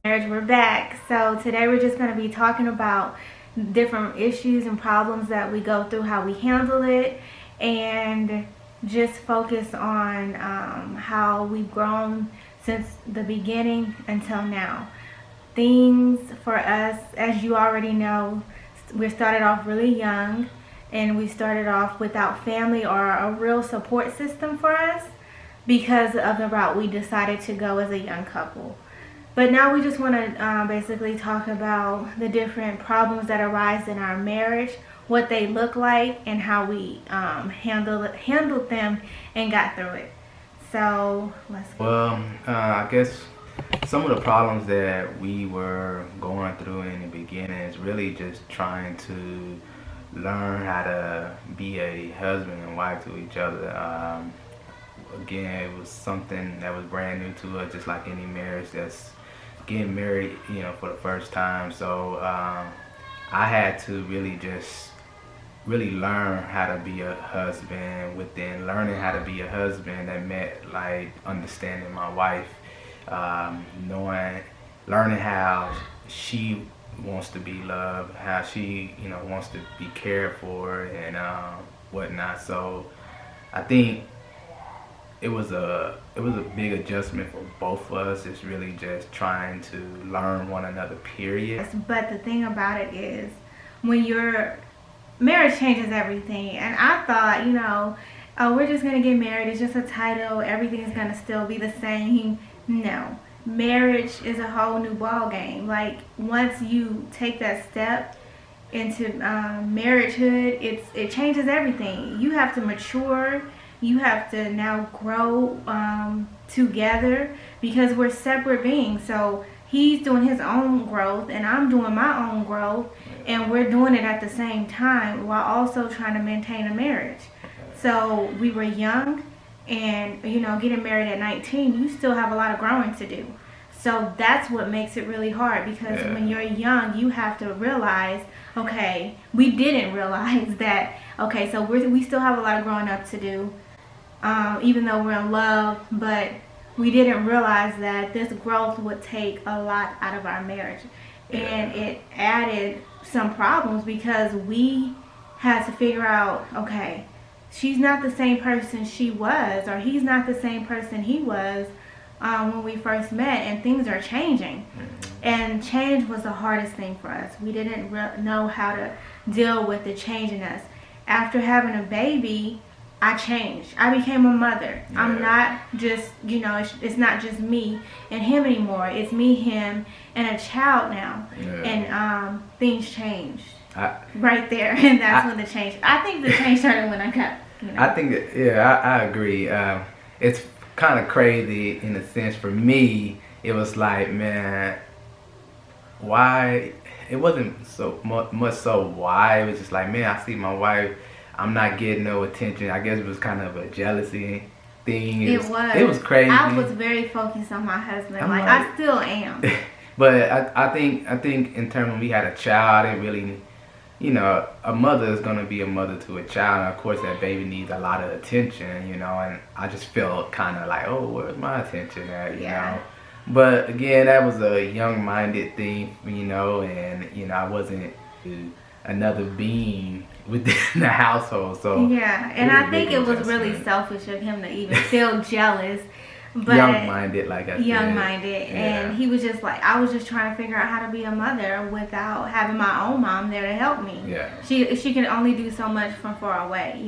Marriage, we're back. So today we're just going to be talking about different issues and problems that we go through, how we handle it, and just focus on how we've grown since the beginning until now. Things for us, as you already know, we started off really young, and we started off without family or a real support system for us because of the route we decided to go as a young couple. But now we just want to basically talk about the different problems that arise in our marriage, what they look like, and how we handled them and got through it. So let's go. Well, I guess some of the problems that we were going through in the beginning is really just trying to learn how to be a husband and wife to each other. Again, it was something that was brand new to us, just like any marriage that's getting married, for the first time. So I had to really learn how to be a husband. Within learning how to be a husband, that meant like understanding my wife, learning how she wants to be loved, how she wants to be cared for, and whatnot. So I think it was a big adjustment for both of us. It's really just trying to learn one another, period. But the thing about it is, when your marriage changes everything, and I thought, oh, we're just gonna get married, it's just a title, everything is gonna still be the same. No, marriage is a whole new ball game. Like, once you take that step into marriagehood, it changes everything. You have to mature. You have to now grow together, because we're separate beings. So he's doing his own growth and I'm doing my own growth, and we're doing it at the same time while also trying to maintain a marriage. So we were young, and getting married at 19, you still have a lot of growing to do. So that's what makes it really hard, because when you're young, you have to realize, okay, we didn't realize that, okay, so we still have a lot of growing up to do. Even though we're in love, but we didn't realize that this growth would take a lot out of our marriage. And it added some problems, because we had to figure out, okay, she's not the same person she was, or he's not the same person he was when we first met, and things are changing. And change was the hardest thing for us. We didn't know how to deal with the change in us. After having a baby, I changed. I became a mother. I'm not just, it's not just me and him anymore. It's me, him, and a child now. And things changed right there. And that's when the change. I think the change started when I got, I think that, I agree. It's kind of crazy in a sense. For me, it was like, man, why? It wasn't so much so why. It was just like, man, I see my wife, I'm not getting no attention. I guess it was kind of a jealousy thing. It was crazy. I was very focused on my husband. I still am. But I think in terms of we had a child, it really, a mother is gonna be a mother to a child. And of course, that baby needs a lot of attention, and I just felt kind of like, oh, where's my attention at, you know? But again, that was a young-minded thing, and I wasn't another being within the household. So and I think it was really selfish of him to even feel jealous. But young-minded, like I said. Young-minded, and he was just like, I was just trying to figure out how to be a mother without having my own mom there to help me. She can only do so much from far away,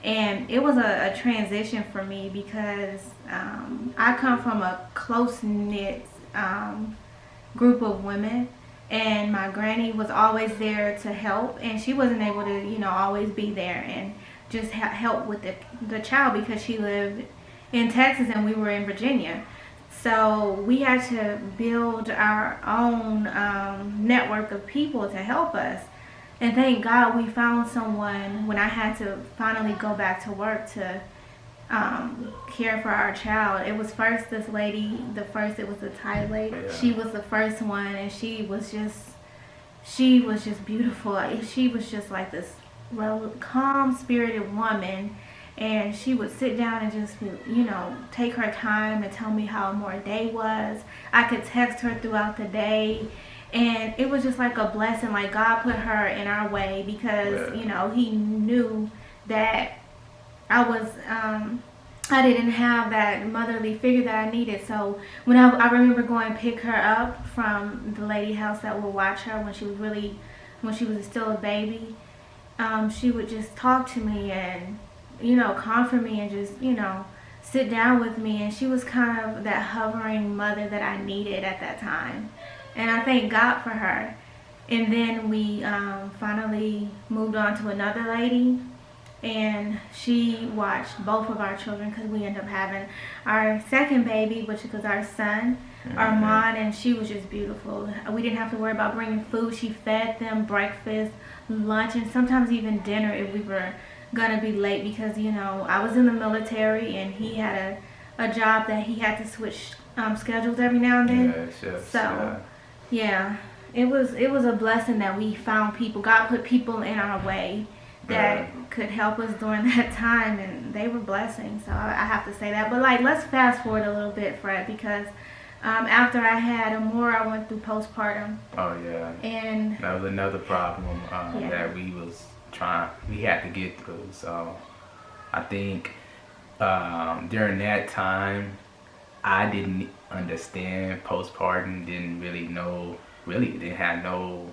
And it was a transition for me, because I come from a close-knit group of women. And my granny was always there to help, and she wasn't able to, always be there and just help with the child, because she lived in Texas and we were in Virginia. So we had to build our own network of people to help us. And thank God we found someone when I had to finally go back to work to care for our child. It was first this lady, it was a Thai lady. She was the first one, and she was just beautiful. She was just like this calm spirited woman, and she would sit down and just, take her time and tell me how more day was. I could text her throughout the day, and it was just like a blessing. Like God put her in our way because, He knew that I didn't have that motherly figure that I needed. So when I remember going to pick her up from the lady house that would watch her when she was still a baby, she would just talk to me and, comfort me and just, sit down with me. And she was kind of that hovering mother that I needed at that time. And I thank God for her. And then we finally moved on to another lady. And she watched both of our children because we ended up having our second baby, which was our son, Armand, and she was just beautiful. We didn't have to worry about bringing food. She fed them breakfast, lunch, and sometimes even dinner if we were going to be late because, I was in the military and he had a job that he had to switch schedules every now and then. It was a blessing that we found people. God put people in our way that could help us during that time, and they were blessings. So I have to say that. But let's fast forward a little bit, Fred, because after I had Amore, I went through postpartum. Oh yeah. And that was another problem that we had to get through. So I think during that time, I didn't understand postpartum. Didn't really know. Really didn't have no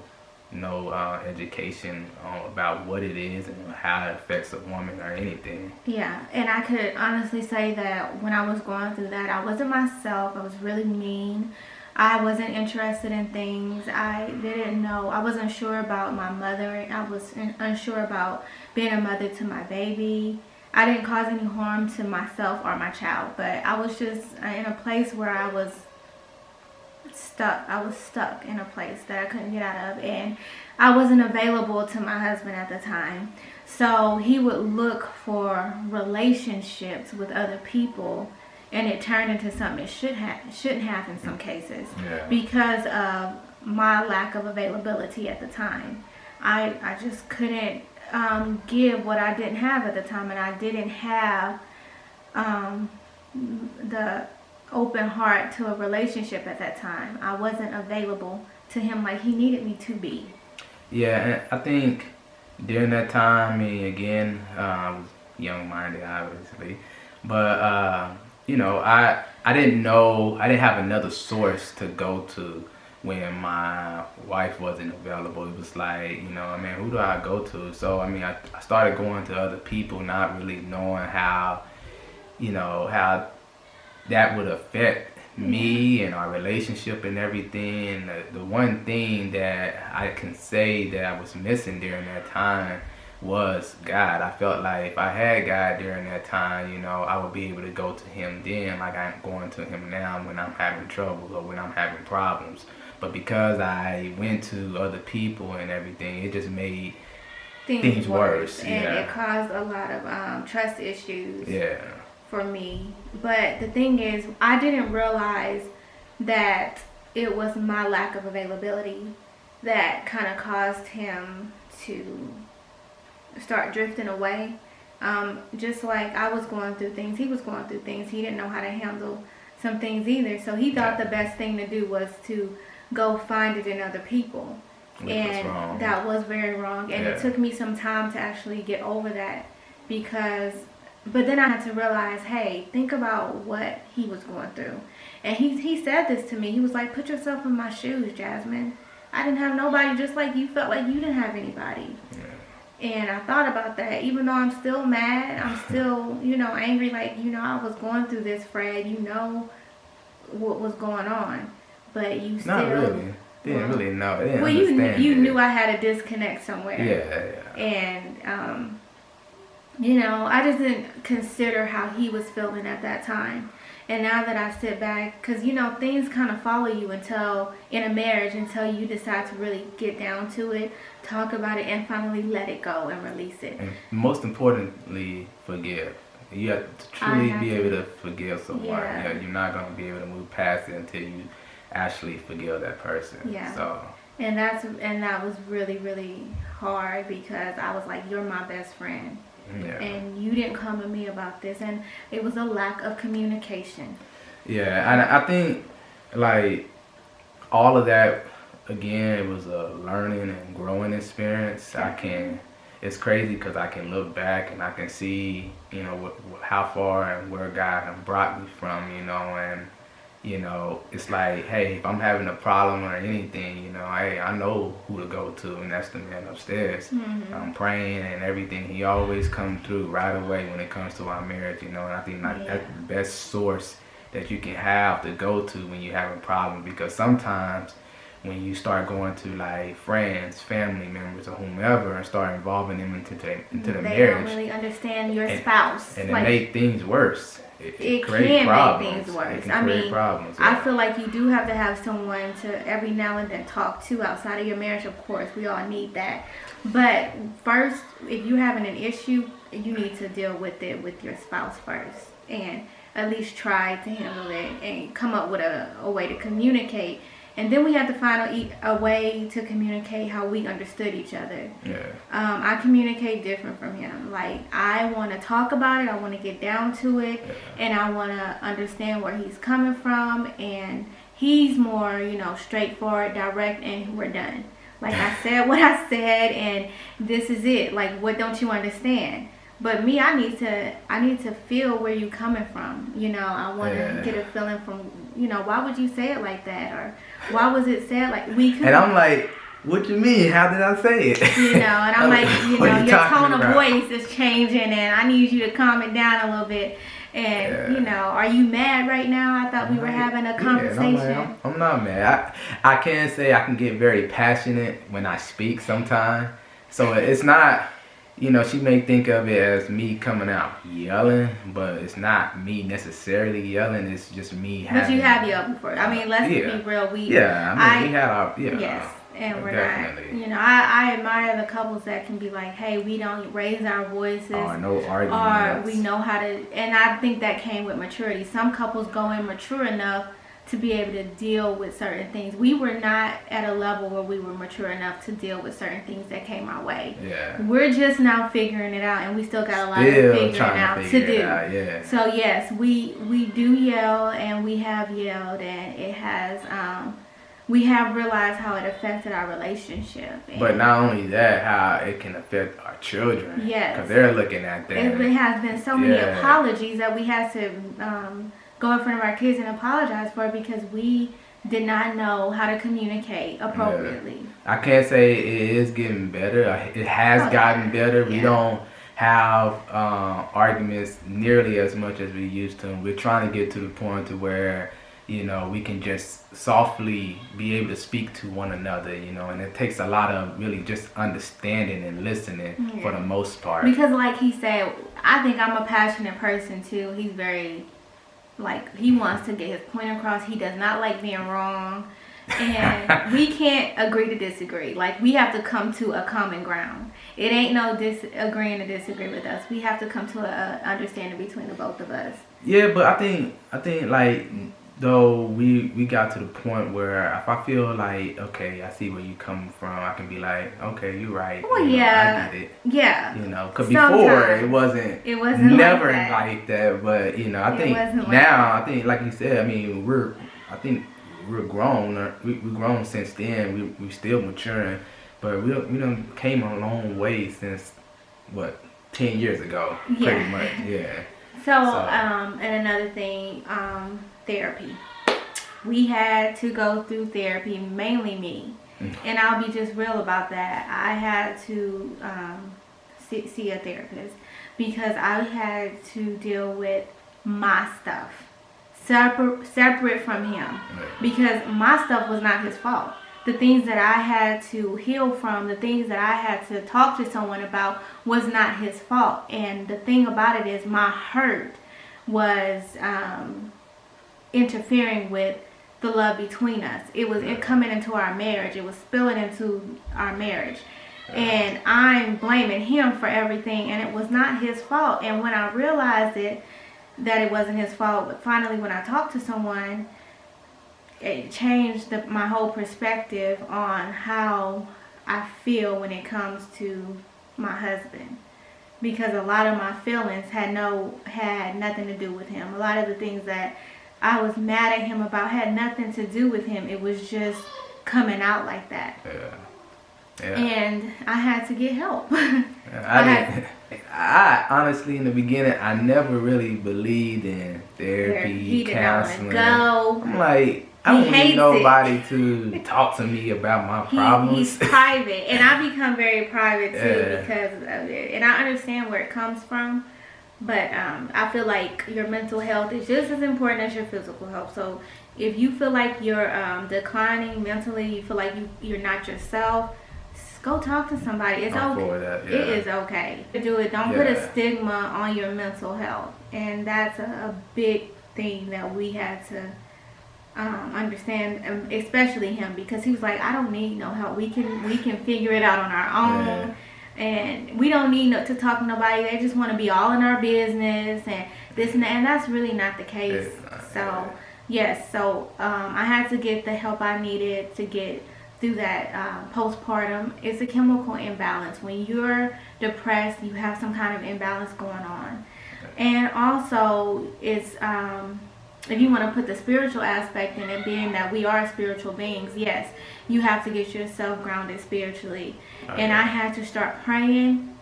education about what it is and how it affects a woman or anything. Yeah, and I could honestly say that when I was going through that, I wasn't myself. I was really mean. I wasn't interested in things. I didn't know. I wasn't sure about my mother. I was unsure about being a mother to my baby. I didn't cause any harm to myself or my child, but I was just in a place where I was stuck. I was stuck in a place that I couldn't get out of, and I wasn't available to my husband at the time. So he would look for relationships with other people, and it turned into something it shouldn't have in some cases because of my lack of availability at the time. I just couldn't give what I didn't have at the time, and I didn't have the open heart to a relationship at that time. I wasn't available to him like he needed me to be. Yeah, and I think during that time, again, I was young-minded, obviously, but I didn't know. I didn't have another source to go to when my wife wasn't available. It was like, who do I go to? So I started going to other people, not really knowing how that would affect me and our relationship and everything. And the one thing that I can say that I was missing during that time was God. I felt like if I had God during that time, I would be able to go to him then like I'm going to him now when I'm having trouble or when I'm having problems. But because I went to other people and everything, it just made things worse. And it caused a lot of trust issues. Yeah. For me. But the thing is, I didn't realize that it was my lack of availability that kind of caused him to start drifting away. Just like I was going through things, he was going through things. He didn't know how to handle some things either. So he thought the best thing to do was to go find it in other people. And that was very wrong. And it took me some time to actually get over that but then I had to realize, hey, think about what he was going through. And he said this to me. He was like, put yourself in my shoes, Jasmine. I didn't have nobody just like you felt like you didn't have anybody. Yeah. And I thought about that. Even though I'm still mad, I'm still, angry. Like, I was going through this, Fred. You know what was going on. But you still... Not really. Didn't really know. Didn't understand you knew I had a disconnect somewhere. Yeah. And... I just didn't consider how he was feeling at that time. And now that I sit back, because, things kind of follow you in a marriage until you decide to really get down to it, talk about it, and finally let it go and release it. And most importantly, forgive. You have to truly be able to forgive someone. Yeah. You're not going to be able to move past it until you actually forgive that person. Yeah. So. And that was really, really hard because I was like, you're my best friend. Yeah. And you didn't come to me about this, and it was a lack of communication. Yeah, and I think like all of that again, it was a learning and growing experience. It's crazy because I can look back and I can see, how far and where God has brought me from, and it's like, hey, if I'm having a problem or anything, hey, I know who to go to, and that's the man upstairs. I'm praying and everything. He always come through right away when it comes to our marriage, and I think that's the best source that you can have to go to when you're having problems, because sometimes when you start going to like friends, family members, or whomever, and start involving them into the marriage, they don't really understand your spouse, and it make things worse. It create can problems. make things worse. It can create problems. I feel like you do have to have someone to every now and then talk to outside of your marriage. Of course, we all need that. But first, if you're having an issue, you need to deal with it with your spouse first, and at least try to handle it and come up with a way to communicate. And then we have to find a way to communicate how we understood each other. Yeah. I communicate different from him. Like, I want to talk about it. I want to get down to it. Yeah. And I want to understand where he's coming from. And he's more, straightforward, direct, and we're done. Like, I said what I said, and this is it. Like, what don't you understand? But me, I need to feel where you're coming from. I want to get a feeling from, why would you say it like that? Or why was it said like we could? And I'm like, what you mean? How did I say it? And I'm like, your tone of voice is changing, and I need you to calm it down a little bit. And, are you mad right now? I thought we were having a conversation. I'm not mad. I can say I can get very passionate when I speak sometimes. So it's not... she may think of it as me coming out yelling, but it's not me necessarily yelling. It's just me having... But you have yelled before. I mean, let's be real. We had our... Yes, and we're definitely. not... I admire the couples that can be like, hey, we don't raise our voices. Or no arguments. Or we know how to... And I think that came with maturity. Some couples go in mature enough to be able to deal with certain things. We were not at a level where we were mature enough to deal with certain things that came our way. Yeah. We're just now figuring it out, and we still got a lot of figuring out to do. Yeah. So yes, we do yell, and we have yelled, and it has we have realized how it affected our relationship. But not only that, how it can affect our children. Yes. Because they're looking at that. It has been so many apologies that we had to go in front of our kids and apologize for, because we did not know how to communicate appropriately. I can't say it is getting better. It has gotten better. We don't have arguments nearly as much as we used to. We're trying to get to the point to where, we can just softly be able to speak to one another, and it takes a lot of really just understanding and listening for the most part. Because like he said, I think I'm a passionate person too. He's very... he wants to get his point across. He does not like being wrong. And we can't agree to disagree. We have to come to a common ground. It ain't no agreeing to disagree with us. We have to come to an understanding between the both of us. Yeah, but I think though we got to the point where if I feel like, okay, I see where you coming from, I can be like, okay, you're right. Well, I get it. Yeah. Because before it wasn't never like that. But I think now, I think like you said, I mean, we're grown. We're grown since then. We still maturing, but we done came a long way since 10 years ago, pretty much. Yeah. So and another thing, therapy. We had to go through therapy, mainly me. And I'll be just real about that. I had to see a therapist because I had to deal with my stuff separate from him, because my stuff was not his fault. The things that I had to heal from, the things that I had to talk to someone about was not his fault. And the thing about it is my hurt was interfering with the love between us. It was coming into our marriage. It was spilling into our marriage. And I'm blaming him for everything, and it was not his fault. And when I realized that it wasn't his fault, but finally when I talked to someone, it changed my whole perspective on how I feel when it comes to my husband. because a lot of my feelings had nothing to do with him. A lot of the things that I was mad at him about had nothing to do with him. It was just coming out like that. Yeah. And I had to get help. I honestly, in the beginning, I never really believed in therapy, counseling. I'm like, I don't need nobody to talk to me about my problems. He's private, and I become very private too because of it. And I understand where it comes from, but I feel like your mental health is just as important as your physical health. So if you feel like you're declining mentally, you feel like you're not yourself, go talk to somebody. It's okay. It is okay to do it. Don't put a stigma on your mental health, and that's a big thing that we had to understand, especially him, because he was like, I don't need no help. We can figure it out on our own, and we don't need to talk to nobody. They just want to be all in our business and this and that, and that's really not the case. So yes, I had to get the help I needed to get through that postpartum. It's a chemical imbalance. When you're depressed, you have some kind of imbalance going on. And also, it's if you want to put the spiritual aspect in it, being that we are spiritual beings, yes, you have to get yourself grounded spiritually. And I had to start praying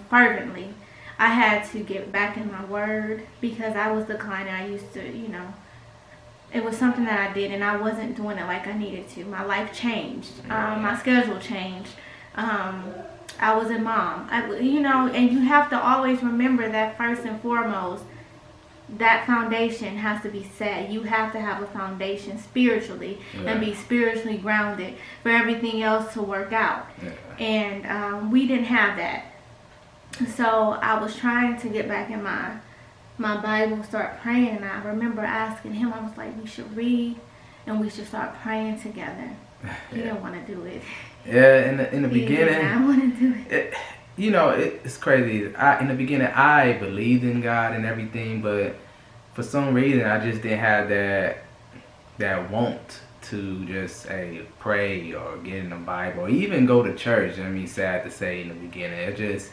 fervently. I had to get back in my word because I was declining. I used to, it was something that I did, and I wasn't doing it like I needed to. My life changed. My schedule changed. I was a mom. And you have to always remember that first and foremost, that foundation has to be set. You have to have a foundation spiritually and be spiritually grounded for everything else to work out. And we didn't have that. So I was trying to get back in my Bible, start praying, and I remember asking him, I was like, we should read and we should start praying together. He didn't want to do it. Yeah, in the beginning, I want to do it. It's crazy. In the beginning, I believed in God and everything, but for some reason, I just didn't have that want to just pray or get in the Bible or even go to church. I mean, sad to say, in the beginning, it just,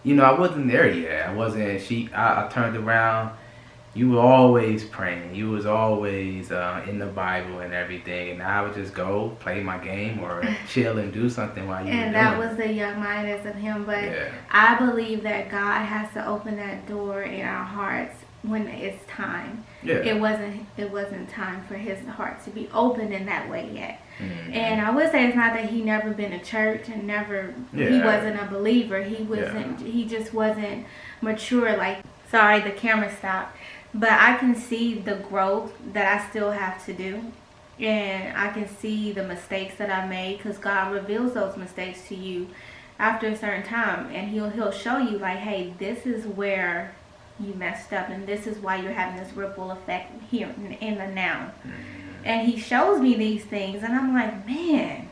I wasn't there yet. I wasn't. I turned around. You were always praying. You was always in the Bible and everything. And I would just go play my game or chill and do something while you were doing it. And that was the young-mindedness of him. But I believe that God has to open that door in our hearts when it's time. It wasn't time for his heart to be open in that way yet. And I would say it's not that he never been to church and he wasn't a believer. He just wasn't mature. Like, sorry, the camera stopped. But I can see the growth that I still have to do. And I can see the mistakes that I made, because God reveals those mistakes to you after a certain time. And he'll show you, like, hey, this is where you messed up, and this is why you're having this ripple effect here in the now. And he shows me these things, and I'm like, man,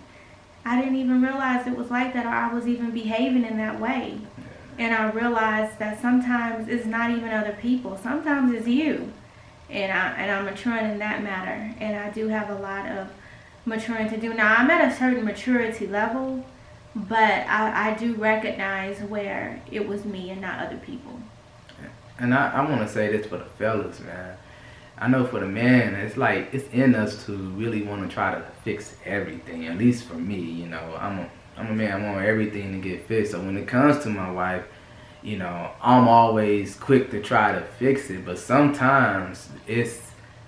I didn't even realize it was like that, or I was even behaving in that way. And I realized that sometimes it's not even other people. Sometimes it's you. And I'm maturing in that matter. And I do have a lot of maturing to do. Now, I'm at a certain maturity level, but I do recognize where it was me and not other people. And I want to say this for the fellas, man. I know for the man, it's like it's in us to really want to try to fix everything. At least for me, I'm a man. I want everything to get fixed. So when it comes to my wife, I'm always quick to try to fix it. But sometimes it's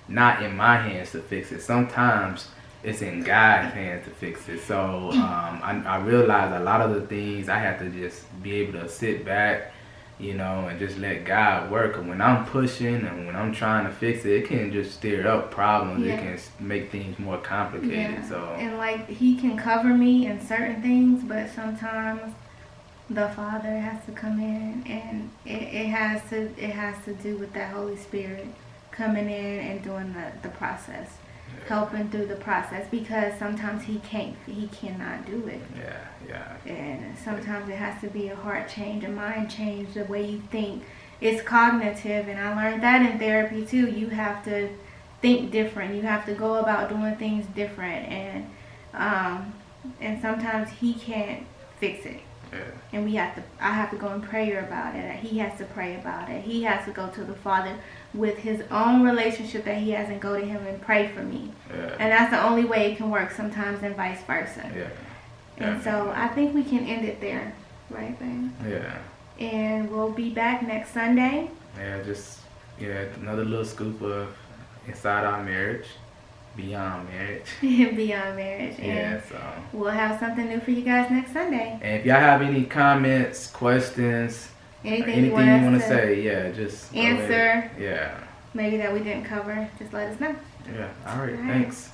not in my hands to fix it. Sometimes it's in God's hands to fix it. So I realize a lot of the things I have to just be able to sit back, and just let God work. And when I'm pushing and when I'm trying to fix it, it can just stir up problems. It can make things more complicated. So, and like, he can cover me in certain things, but sometimes the Father has to come in, and it has to do with that Holy Spirit coming in and doing the process, helping through the process, because sometimes he cannot do it. And sometimes it has to be a heart change, a mind change, the way you think. It's cognitive, and I learned that in therapy too. You have to think different. You have to go about doing things different, and sometimes he can't fix it. Yeah. And I have to go in prayer about it. He has to pray about it. He has to go to the Father with his own relationship that he has and go to him and pray for me. Yeah. And that's the only way it can work sometimes, and vice versa. Yeah. And so I think we can end it there, right, babe? Yeah. And we'll be back next Sunday. Yeah, another little scoop of inside our marriage, beyond marriage. Beyond marriage. Yeah, And so. we'll have something new for you guys next Sunday. And if y'all have any comments, questions, Anything you want want to us to say, yeah, just go answer. ahead. Yeah. Maybe that we didn't cover, just let us know. Yeah. All right. All right. Thanks.